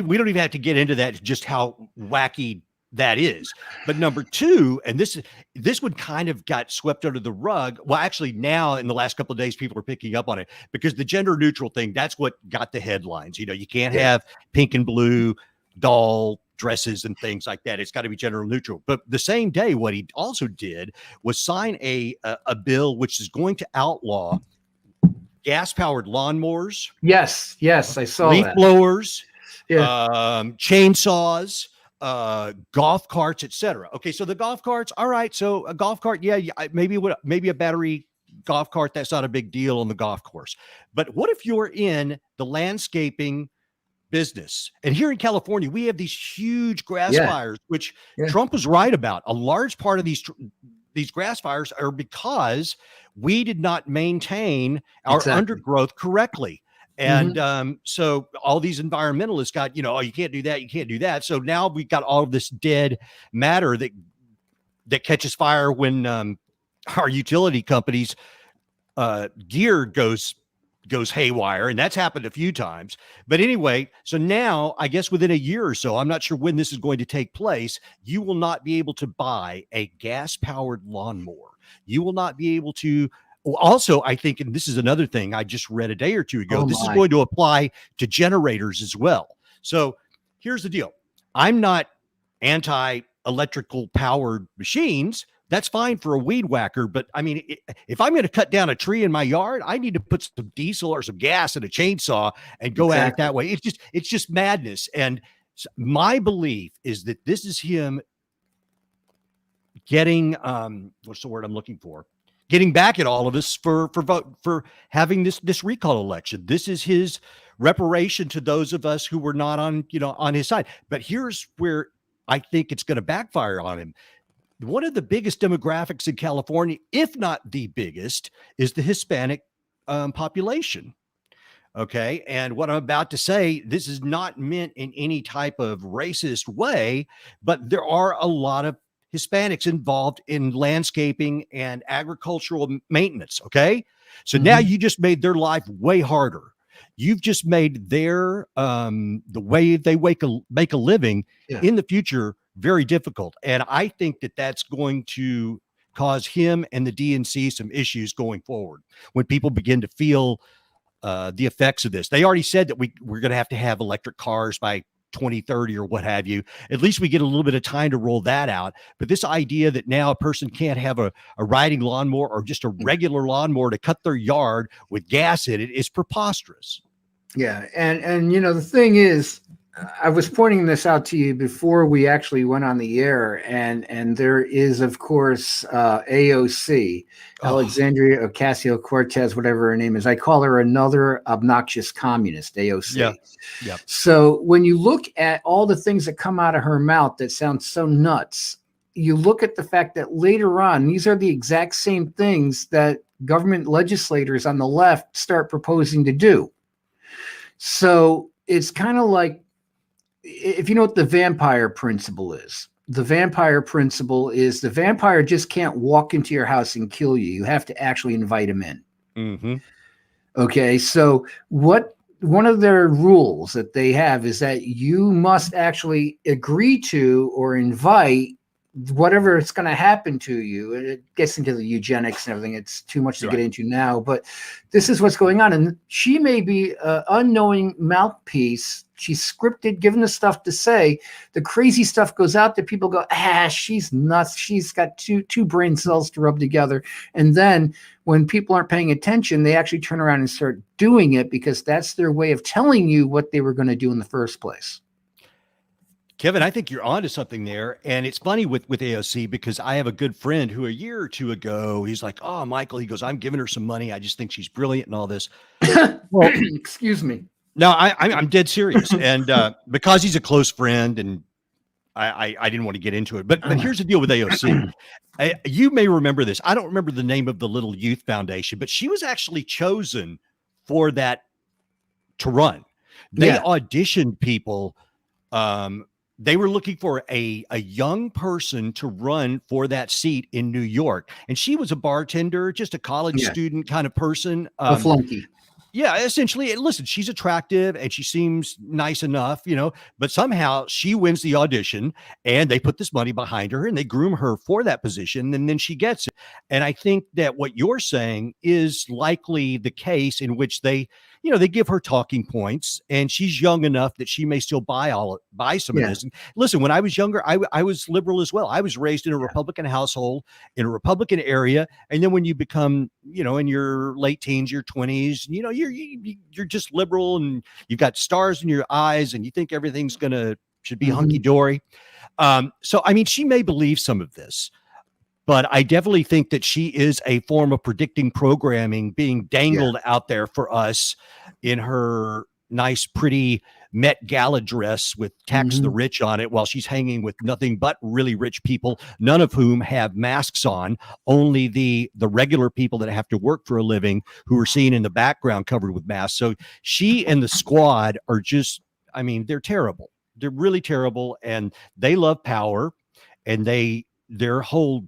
we don't even have to get into that, just how wacky that is. But number two, and this one kind of got swept under the rug. Well, actually now in the last couple of days, people are picking up on it, because the gender neutral thing, that's what got the headlines. You can't have pink and blue doll dresses and things like that. It's got to be gender neutral. But the same day, what he also did was sign a bill which is going to outlaw gas-powered lawnmowers. Yes, I saw leaf that. blowers, chainsaws, golf carts, etc. Okay, so the golf carts, all right. So a golf cart, maybe a battery golf cart, that's not a big deal on the golf course. But what if you're in the landscaping business? And here in California, we have these huge grass fires, which Trump was right about. A large part of these grass fires are because we did not maintain our undergrowth correctly. And so all these environmentalists got, you can't do that. You can't do that. So now we've got all of this dead matter that catches fire when our utility companies gear goes haywire. And that's happened a few times. But anyway, so now I guess within a year or so, I'm not sure when this is going to take place, you will not be able to buy a gas-powered lawnmower. You will not be able to. Also, I think, and this is another thing I just read a day or two ago, this is going to apply to generators as well. So here's the deal. I'm not anti-electrical powered machines, That's fine for a weed whacker, but I mean, if I'm going to cut down a tree in my yard, I need to put some diesel or some gas in a chainsaw and go at it that way. It's just madness. And my belief is that this is him getting what's the word I'm looking for? Getting back at all of us for having this recall election. This is his reparation to those of us who were not on his side. But here's where I think it's going to backfire on him. One of the biggest demographics in California, if not the biggest, is the Hispanic population. Okay. And what I'm about to say, this is not meant in any type of racist way, but there are a lot of Hispanics involved in landscaping and agricultural maintenance. Okay. So now you just made their life way harder. You've just made their the way they make a living in the future very difficult. And I think that that's going to cause him and the DNC some issues going forward when people begin to feel the effects of this. They already said that we're going to have electric cars by 2030 or what have you. At least we get a little bit of time to roll that out. But this idea that now a person can't have a riding lawnmower or just a regular lawnmower to cut their yard with gas in it is preposterous. Yeah. And the thing is, I was pointing this out to you before we actually went on the air, and there is, of course, AOC, Alexandria Ocasio-Cortez, whatever her name is. I call her another obnoxious communist, AOC. Yeah. So when you look at all the things that come out of her mouth that sound so nuts, you look at the fact that later on, these are the exact same things that government legislators on the left start proposing to do. So it's kind of like, if you know what the vampire principle is, the vampire just can't walk into your house and kill you. You have to actually invite him in. Mm-hmm. Okay. So one of their rules that they have is that you must actually agree to or invite whatever it's going to happen to you. It gets into the eugenics and everything. It's too much to get into now, but this is what's going on. And she may be an unknowing mouthpiece. She's scripted, given the stuff to say. The crazy stuff goes out that people go, she's nuts. She's got two brain cells to rub together. And then when people aren't paying attention, they actually turn around and start doing it because that's their way of telling you what they were going to do in the first place. Kevin, I think you're onto something there. And it's funny with AOC because I have a good friend who a year or two ago, he's like, oh, Michael, he goes, I'm giving her some money. I just think she's brilliant and all this. Well, excuse me. No, I'm dead serious. And because he's a close friend and I didn't want to get into it. But here's the deal with AOC. You may remember this. I don't remember the name of the little youth foundation, but she was actually chosen for that to run. They auditioned people. They were looking for a young person to run for that seat in New York. And she was a bartender, just a college student kind of person. A flunky. Yeah, essentially. Listen, she's attractive and she seems nice enough, but somehow she wins the audition and they put this money behind her and they groom her for that position. And then she gets it. And I think that what you're saying is likely the case in which they give her talking points and she's young enough that she may still buy some of this. And listen, when I was younger, I was liberal as well. I was raised in a Republican household in a Republican area. And then when you become, in your late teens, your 20s, you're just liberal and you've got stars in your eyes and you think everything's should be hunky dory. So, I mean, she may believe some of this, but I definitely think that she is a form of predicting programming being dangled out there for us in her nice, pretty Met Gala dress with tax the rich on it while she's hanging with nothing but really rich people, none of whom have masks on, only the regular people that have to work for a living who are seen in the background covered with masks. So she and the squad are just, I mean, they're terrible. They're really terrible. And they love power and their whole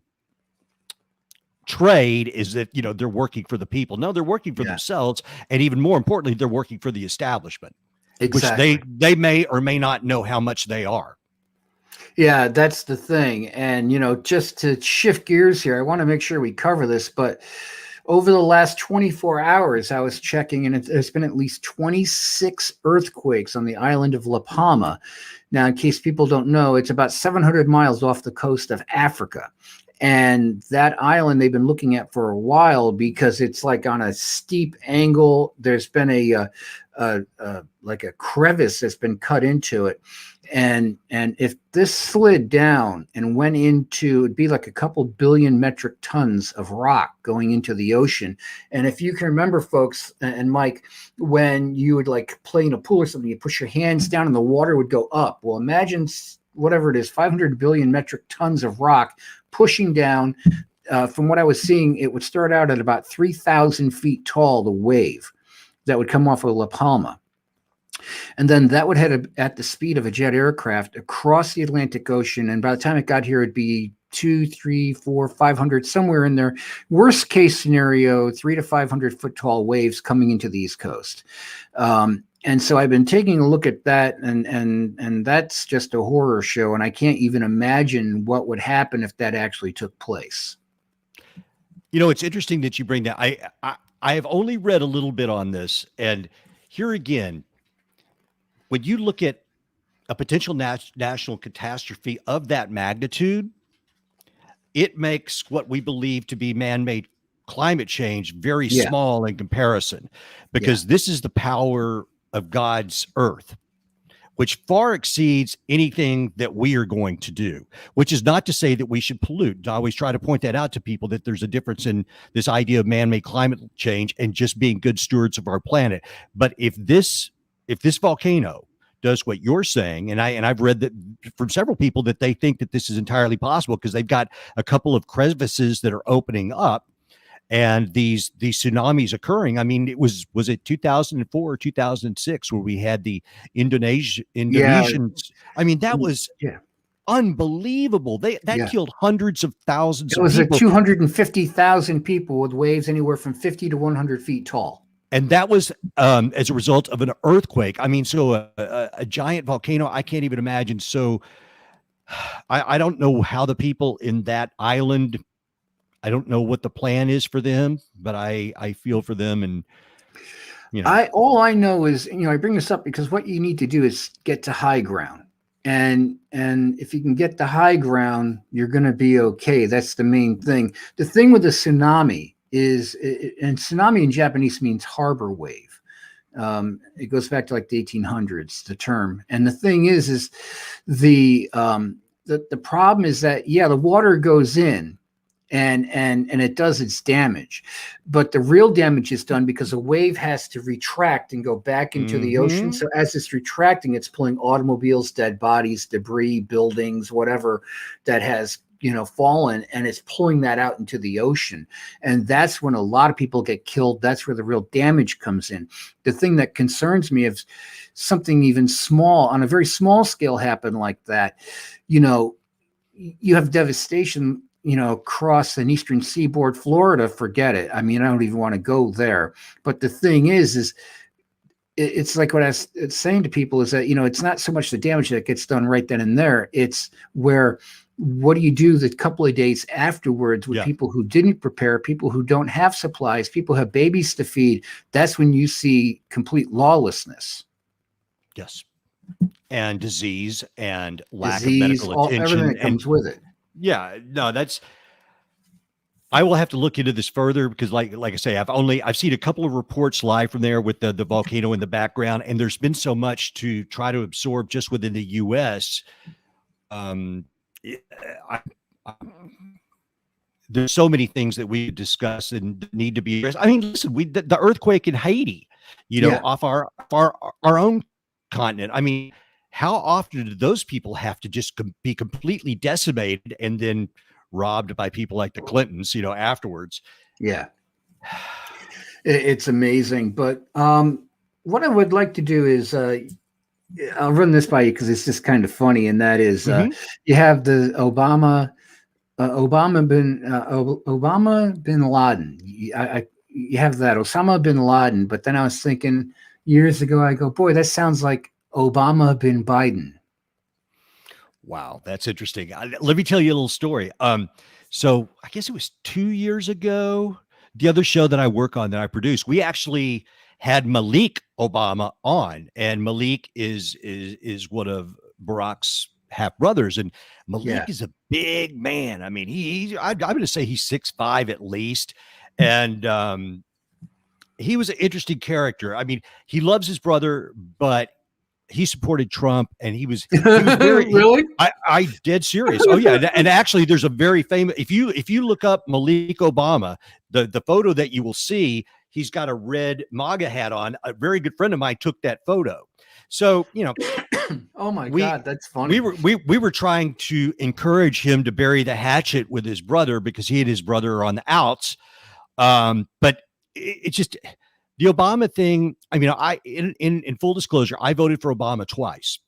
trade is that, they're working for the people. No, they're working for themselves. And even more importantly, they're working for the establishment. Exactly. Which they may or may not know how much they are. Yeah, that's the thing. And, just to shift gears here, I want to make sure we cover this, but over the last 24 hours, I was checking and there's been at least 26 earthquakes on the island of La Palma. Now, in case people don't know, it's about 700 miles off the coast of Africa. And that island they've been looking at for a while because it's like on a steep angle. There's been like a crevice that's been cut into it. And if this slid down and went into, it'd be like a couple billion metric tons of rock going into the ocean. And if you can remember, folks and Mike, when you would like play in a pool or something, you push your hands down and the water would go up. Well, imagine whatever it is, 500 billion metric tons of rock pushing down. From what I was seeing, it would start out at about 3,000 feet tall, the wave that would come off of La Palma. And then that would head at the speed of a jet aircraft across the Atlantic Ocean. And by the time it got here, it'd be 2, 3, 4, 500, somewhere in there. Worst case scenario, 300 to 500 foot tall waves coming into the East Coast. And so I've been taking a look at that, and that's just a horror show. And I can't even imagine what would happen if that actually took place. You know, it's interesting that you bring that. I have only read a little bit on this, and here again, when you look at a potential national catastrophe of that magnitude, it makes what we believe to be man-made climate change very small in comparison, because this is the power of God's earth, which far exceeds anything that we are going to do, which is not to say that we should pollute. I always try to point that out to people, that there's a difference in this idea of man-made climate change and just being good stewards of our planet. But if this volcano does what you're saying, and I've read that from several people that they think that this is entirely possible because they've got a couple of crevices that are opening up, and these tsunamis occurring. I mean, was it 2004 or 2006 where we had the Indonesians? I mean, that was unbelievable. That killed hundreds of thousands of people. It was 250,000 people with waves anywhere from 50 to 100 feet tall. And that was as a result of an earthquake. I mean, so a giant volcano, I can't even imagine. So I don't know how the people in that island, I don't know what the plan is for them, but I feel for them. And, you know, all I know is, I bring this up because what you need to do is get to high ground. And if you can get to high ground, you're going to be okay. That's the main thing. The thing with the tsunami is, and tsunami in Japanese means harbor wave. It goes back to like the 1800s, the term. And the thing is the problem is that, the water goes in, and it does its damage, but the real damage is done because a wave has to retract and go back into the ocean. So as it's retracting, it's pulling automobiles, dead bodies, debris, buildings, whatever that has fallen, and it's pulling that out into the ocean. And that's when a lot of people get killed. That's where the real damage comes in. The thing that concerns me is something even small, on a very small scale, happen like that. You have devastation across an eastern seaboard, Florida, forget it. I mean, I don't even want to go there. But the thing is it's like what I was saying to people is that, it's not so much the damage that gets done right then and there. It's what do you do the couple of days afterwards with people who didn't prepare, people who don't have supplies, people who have babies to feed? That's when you see complete lawlessness. Yes. And disease and lack of medical attention. Everything that comes with it. Yeah, no, I will have to look into this further because like I say, I've seen a couple of reports live from there with the volcano in the background, and there's been so much to try to absorb just within the US. There's so many things that we discuss and need to be addressed. I mean, listen, the earthquake in Haiti, off our own continent. I mean, how often do those people have to just be completely decimated and then robbed by people like the Clintons, afterwards? Yeah. It's amazing. But what I would like to do is I'll run this by you because it's just kind of funny. And that is you have the Obama bin Laden. You have that Osama bin Laden. But then I was thinking years ago, I go, boy, that sounds like Obama bin Biden. Wow, that's interesting. Let me tell you a little story. So I guess it was 2 years ago, the other show that I work on that I produce, we actually had Malik Obama on, and Malik is one of Barack's half brothers, and Malik Yeah. is a big man. I mean, I'm going to say he's 6'5" at least, and he was an interesting character. I mean, he loves his brother, but he supported Trump, and he was very Really? I dead serious. Oh yeah, and actually, there's a very famous. If you look up Malik Obama, the photo that you will see, he's got a red MAGA hat on. A very good friend of mine took that photo. So Oh my God, that's funny. we were trying to encourage him to bury the hatchet with his brother because he and his brother are on the outs. But it's just the Obama thing. I mean, in full disclosure, I voted for Obama twice.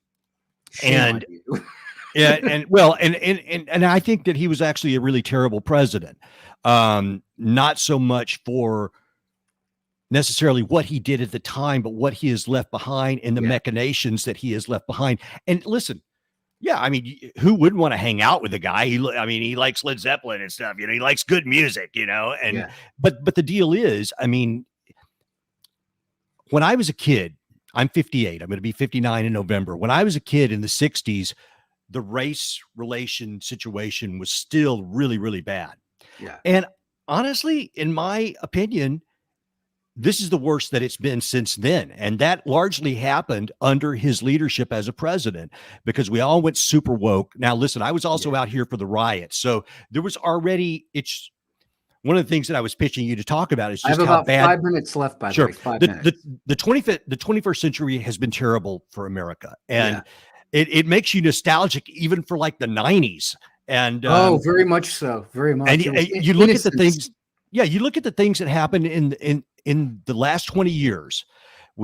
Shame on And you. yeah, and I think that he was actually a really terrible president. Not so much for necessarily what he did at the time, but what he has left behind and the machinations that he has left behind. And listen, yeah, I mean, who wouldn't want to hang out with the guy? He likes Led Zeppelin and stuff. He likes good music, and but the deal is, I mean, when I was a kid, I'm 58. I'm going to be 59 in November. When I was a kid in the 60s, the race relation situation was still really, really bad. Yeah. And honestly, in my opinion, this is the worst that it's been since then. And that largely happened under his leadership as a president because we all went super woke. Now, listen, I was also out here for the riots. So there was already, it's one of the things that I was pitching you to talk about is just I have how about bad. 5 minutes left, by the way. 5 minutes. The 21st century has been terrible for America. And it makes you nostalgic even for like the 90s. And very much so. Very much. And you look at the things. Yeah, you look at the things that happened in the last 20 years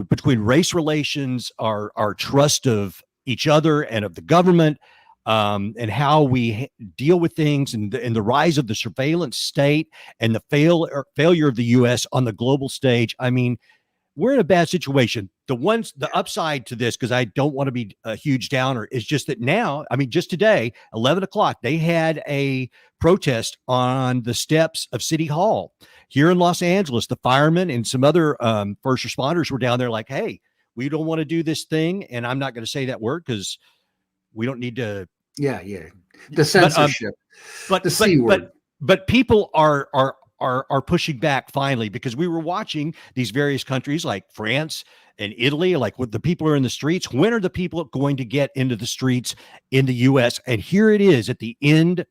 between race relations, our trust of each other and of the government, and how we deal with things, and the rise of the surveillance state and the failure of the U.S. on the global stage. I mean, we're in a bad situation. The upside to this, because I don't want to be a huge downer, is just that now, I mean, just today, 11 o'clock, they had a protest on the steps of City Hall here in Los Angeles. The firemen and some other first responders were down there like, hey, we don't want to do this thing. And I'm not going to say that word because we don't need to. Yeah. The censorship, the C word. But people are pushing back finally, because we were watching these various countries like France and Italy, like what the people are in the streets. When are the people going to get into the streets in the U.S.? And here it is at the end,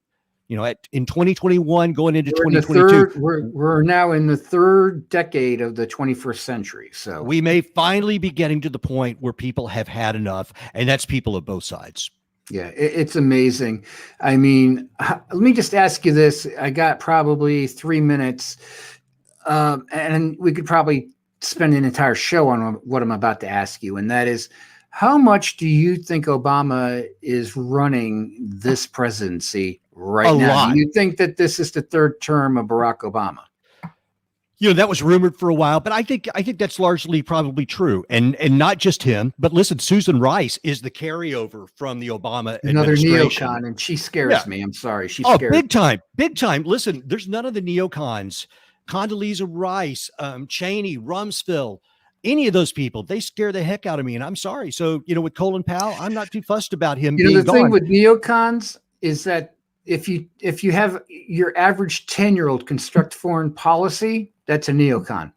in 2021, going into 2022. We're now in the third decade of the 21st century. So we may finally be getting to the point where people have had enough, and that's people of both sides. Yeah, it's amazing. I mean, let me just ask you this. I got probably 3 minutes, and we could probably spend an entire show on what I'm about to ask you, and that is, how much do you think Obama is running this presidency right now? Lot. Do you think that this is the third term of Barack Obama? That was rumored for a while, but I think that's largely probably true. And not just him, but listen, Susan Rice is the carryover from the Obama another administration. neocon, and she scares me. I'm sorry. She scares big time. Listen, there's none of the neocons, Condoleezza Rice, Cheney, Rumsfeld, any of those people. They scare the heck out of me, and I'm sorry. So, with Colin Powell, I'm not too fussed about him being the gone. thing with neocons is that if you have your average 10-year-old construct foreign policy, that's a neocon.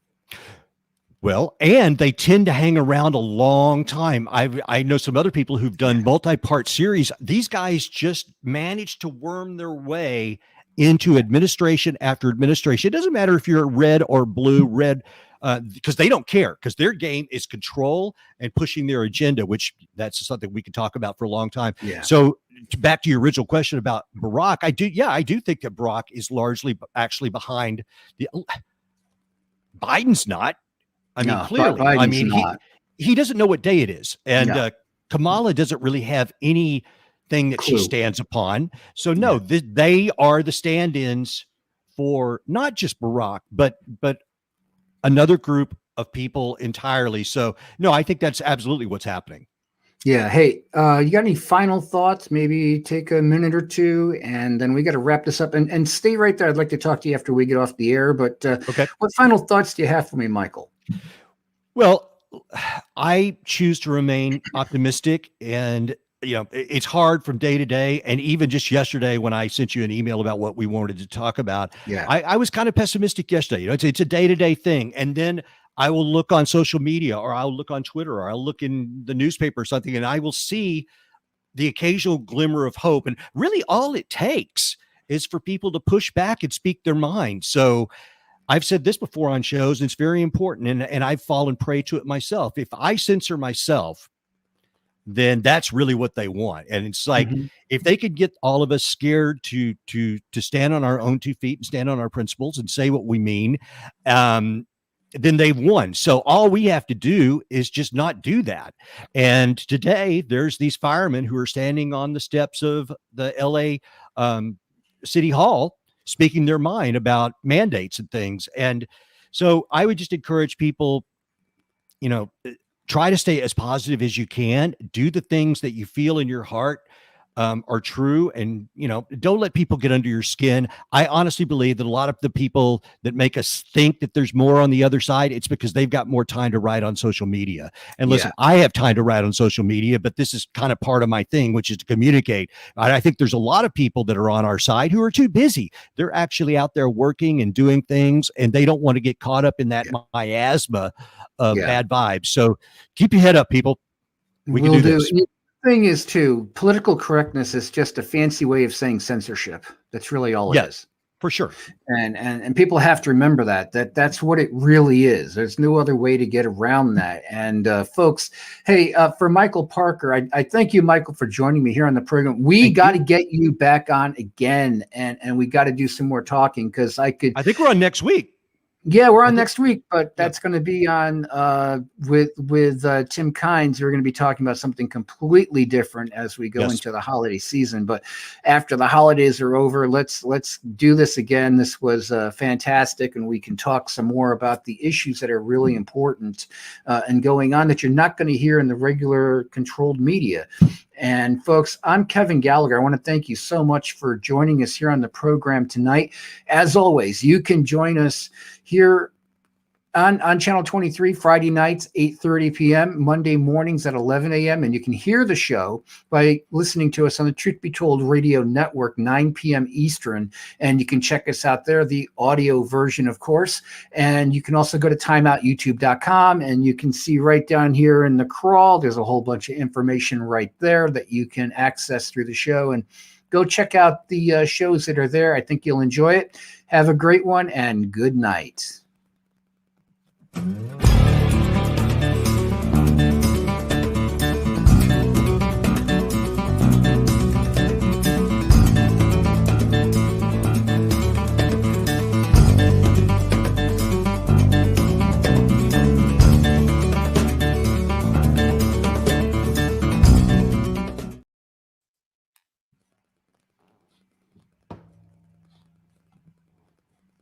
Well, and they tend to hang around a long time. I know some other people who've done multi-part series. These guys just manage to worm their way into administration after administration. It doesn't matter if you're red or blue, because they don't care, because their game is control and pushing their agenda, which that's something we could talk about for a long time. Yeah. So back to your original question about Barack, I do think that Barack is largely actually behind the. Biden's not. I mean, clearly. I mean, he doesn't know what day it is, and Kamala doesn't really have anything that she stands upon. So no, they are the stand-ins for not just Barack, but another group of people entirely. So no, I think that's absolutely what's happening. Yeah. Hey, you got any final thoughts? Maybe take a minute or two, and then we got to wrap this up. And stay right there. I'd like to talk to you after we get off the air. But okay. What final thoughts do you have for me, Michael? Well, I choose to remain optimistic, and it's hard from day to day. And even just yesterday, when I sent you an email about what we wanted to talk about, Yeah. I was kind of pessimistic yesterday. It's a day to day thing. And then I will look on social media, or I'll look on Twitter, or I'll look in the newspaper or something, and I will see the occasional glimmer of hope. And really all it takes is for people to push back and speak their mind. So I've said this before on shows, and it's very important. And I've fallen prey to it myself. If I censor myself, then that's really what they want. And it's like, if they could get all of us scared to stand on our own 2 feet and stand on our principles and say what we mean, then they've won. So all we have to do is just not do that. And today there's these firemen who are standing on the steps of the LA City Hall speaking their mind about mandates and things. And so I would just encourage people, try to stay as positive as you can. Do the things that you feel in your heart are true, and don't let people get under your skin. I honestly believe that a lot of the people that make us think that there's more on the other side, it's because they've got more time to write on social media. And listen, I have time to write on social media, but this is kind of part of my thing, which is to communicate. I think there's a lot of people that are on our side who are too busy. They're actually out there working and doing things, and they don't want to get caught up in that miasma of bad vibes. So keep your head up, people. We can do this. Thing is, too, political correctness is just a fancy way of saying censorship. That's really all it is. For sure. And people have to remember that's what it really is. There's no other way to get around that. And folks, hey, for Michael Parker, I thank you, Michael, for joining me here on the program. We got to get you back on again, and we got to do some more talking, because I think we're on next week. Yeah, we're on next week, but that's going to be on with Tim Kynes. We're going to be talking about something completely different as we go into the holiday season. But after the holidays are over, let's do this again. This was fantastic, and we can talk some more about the issues that are really important and going on that you're not going to hear in the regular controlled media. And folks, I'm Kevin Gallagher. I want to thank you so much for joining us here on the program tonight. As always, you can join us here on Channel 23, Friday nights, 8:30 p.m., Monday mornings at 11 a.m. And you can hear the show by listening to us on the Truth Be Told Radio Network, 9 p.m. Eastern. And you can check us out there, the audio version, of course. And you can also go to timeoutyoutube.com, and you can see right down here in the crawl, there's a whole bunch of information right there that you can access through the show. And go check out the shows that are there. I think you'll enjoy it. Have a great one, and good night.